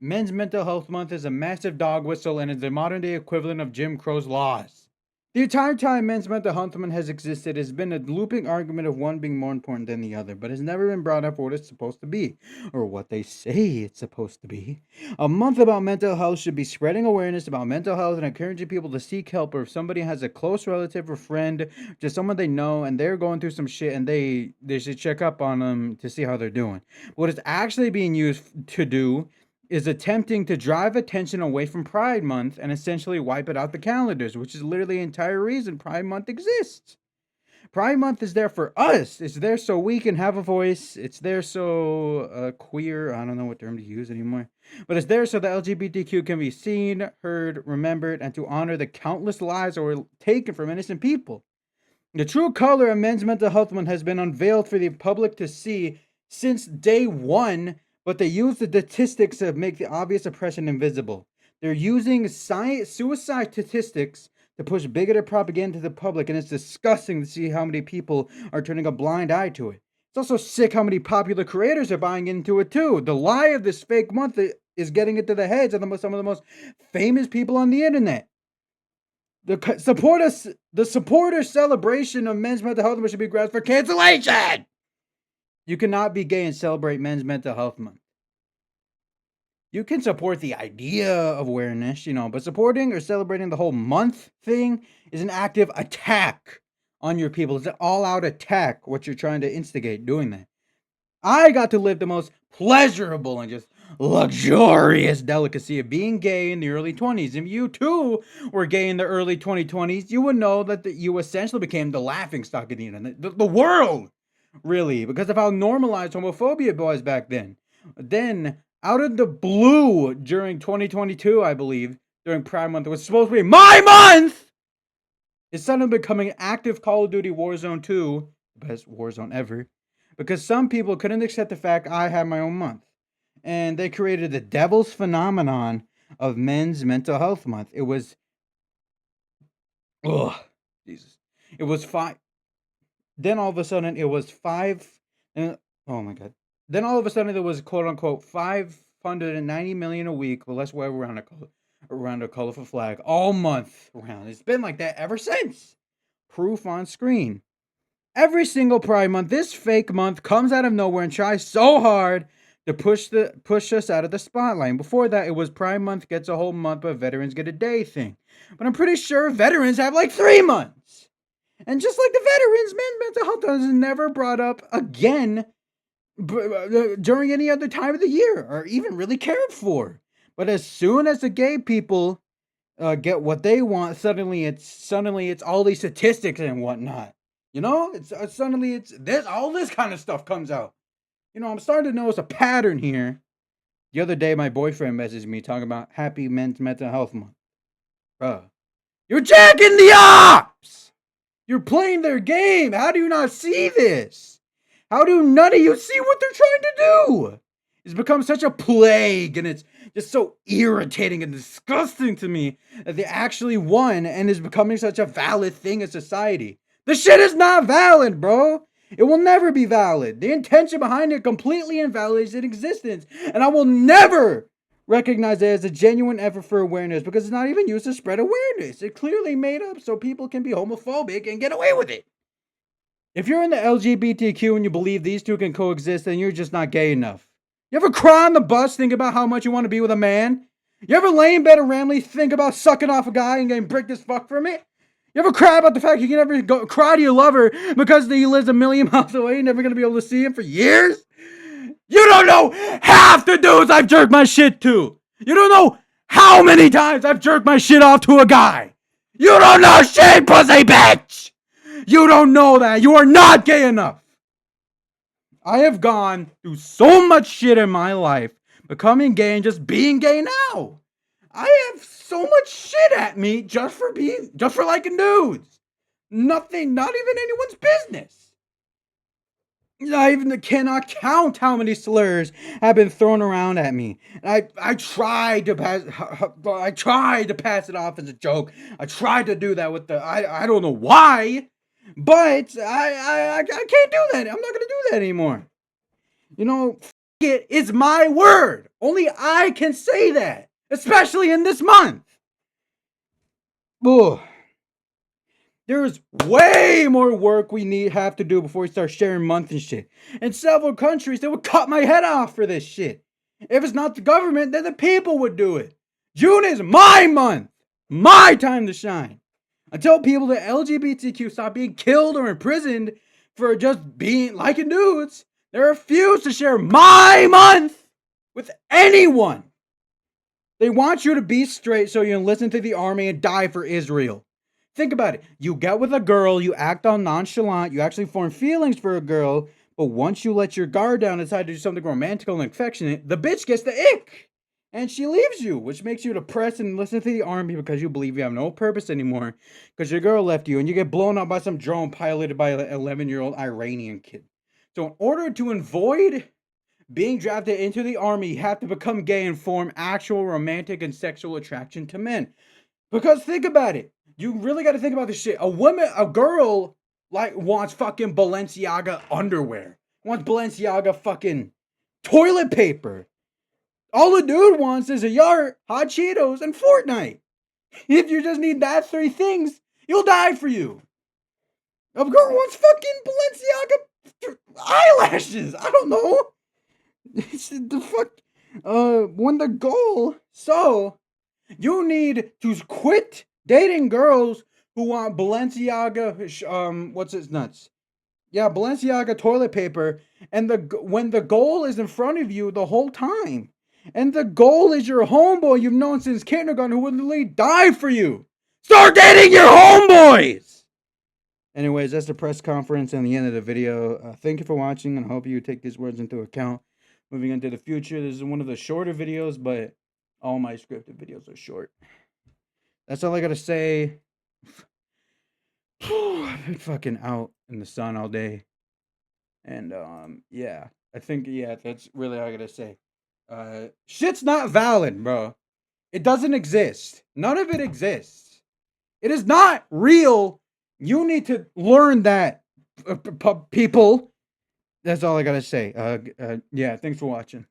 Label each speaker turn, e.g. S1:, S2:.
S1: Men's Mental Health Month is a massive dog whistle and is the modern day equivalent of Jim Crow's laws. The entire time Men's Mental Health Month has existed, has been a looping argument of one being more important than the other, but has never been brought up for what it's supposed to be, or what they say it's supposed to be. A month about mental health should be spreading awareness about mental health and encouraging people to seek help, or if somebody has a close relative or friend, just someone they know, and they're going through some shit, and they should check up on them to see how they're doing. What it's actually being used to do is attempting to drive attention away from Pride Month and essentially wipe it out the calendars, which is literally the entire reason Pride Month exists. Pride Month is there for us. It's there so we can have a voice. It's there so queer, I don't know what term to use anymore, but it's there so the LGBTQ can be seen, heard, remembered, and to honor the countless lives that were taken from innocent people. The true color of Men's Mental Health Month has been unveiled for the public to see since day one, but they use the statistics to make the obvious oppression invisible. They're using suicide statistics to push bigoted propaganda to the public, and it's disgusting to see how many people are turning a blind eye to it. It's also sick how many popular creators are buying into it too. The lie of this fake month is getting into the heads of some of the most famous people on the internet. The supporter celebration of Men's Mental Health Month should be grounds for cancellation. You cannot be gay and celebrate Men's Mental Health Month. You can support the idea of awareness, but supporting or celebrating the whole month thing is an active attack on your people. It's an all-out attack, what you're trying to instigate doing that. I got to live the most pleasurable and just luxurious delicacy of being gay in the early 20s. If you too were gay in the early 2020s, you would know that you essentially became the laughingstock of the internet, the world, really, because of how normalized homophobia was back then. Then, out of the blue, during 2022, I believe, during Pride Month, it was supposed to be my month! It's suddenly becoming active Call of Duty Warzone 2, best Warzone ever, because some people couldn't accept the fact I had my own month. And they created the devil's phenomenon of Men's Mental Health Month. It was, ugh, Jesus. It was five. Then all of a sudden, it was five. And, oh my God. Then all of a sudden, there was quote unquote 590 million a week. But let's wave around a colorful flag all month around. It's been like that ever since. Proof on screen. Every single Pride Month, this fake month comes out of nowhere and tries so hard to push us out of the spotlight. Before that, it was Pride Month gets a whole month, but veterans get a day thing. But I'm pretty sure veterans have like 3 months. And just like the veterans, Men's Mental Health is never brought up again during any other time of the year or even really cared for. But as soon as the gay people get what they want, suddenly it's all these statistics and whatnot. It's suddenly it's this all this kind of stuff comes out. I'm starting to notice a pattern here. The other day, my boyfriend messaged me talking about Happy Men's Mental Health Month. Bruh, you're jacking the ops! You're playing their game. How do you not see this? How do none of you see what they're trying to do? It's become such a plague, and it's just so irritating and disgusting to me that they actually won and is becoming such a valid thing in society. The shit is not valid, bro. It will never be valid. The intention behind it completely invalidates its existence. And I will never recognize it as a genuine effort for awareness because it's not even used to spread awareness. It's clearly made up so people can be homophobic and get away with it. If you're in the LGBTQ and you believe these two can coexist, then you're just not gay enough. You ever cry on the bus think about how much you want to be with a man? You ever lay in bed and randomly think about sucking off a guy and getting bricked as fuck from it? You ever cry about the fact you can never cry to your lover because he lives a million miles away and never going to be able to see him for years? You don't know half the dudes I've jerked my shit to. You don't know how many times I've jerked my shit off to a guy. You don't know shit, pussy bitch. You don't know that. You are not gay enough. I have gone through so much shit in my life, becoming gay and just being gay now. I have so much shit at me just for liking dudes. Nothing, not even anyone's business. I even cannot count how many slurs have been thrown around at me. I tried to pass it off as a joke. I tried to do that with I don't know why, but I can't do that. I'm not gonna do that anymore. it is my word. Only I can say that, especially in this month. Ugh. There's way more work we have to do before we start sharing month and shit. In several countries, they would cut my head off for this shit. If it's not the government, then the people would do it. June is my month, my time to shine. Until people that LGBTQ stop being killed or imprisoned for just being liking dudes, they refuse to share my month with anyone. They want you to be straight so you can listen to the army and die for Israel. Think about it. You get with a girl, you act all nonchalant, you actually form feelings for a girl, but once you let your guard down and decide to do something romantic and affectionate, the bitch gets the ick. And she leaves you, which makes you depressed and listen to the army because you believe you have no purpose anymore because your girl left you and you get blown up by some drone piloted by an 11-year-old Iranian kid. So in order to avoid being drafted into the army, you have to become gay and form actual romantic and sexual attraction to men. Because think about it. You really got to think about this shit. A girl, like, wants fucking Balenciaga underwear. Wants Balenciaga fucking toilet paper. All the dude wants is a yard, hot Cheetos, and Fortnite. If you just need that 3 things, you'll die for you. A girl wants fucking Balenciaga eyelashes. I don't know. The fuck. When the goal. So, you need to quit dating girls who want Balenciaga, what's its nuts? Yeah, Balenciaga toilet paper, and when the goal is in front of you the whole time, and the goal is your homeboy you've known since kindergarten who would literally die for you. Start dating your homeboys! Anyways, that's the press conference and the end of the video. Thank you for watching, and I hope you take these words into account moving into the future. This is one of the shorter videos, but all my scripted videos are short. That's all I gotta say. I've been fucking out in the sun all day. And, yeah. I think, yeah, that's really all I gotta say. Shit's not valid, bro. It doesn't exist. None of it exists. It is not real. You need to learn that, people. That's all I gotta say. Yeah, thanks for watching.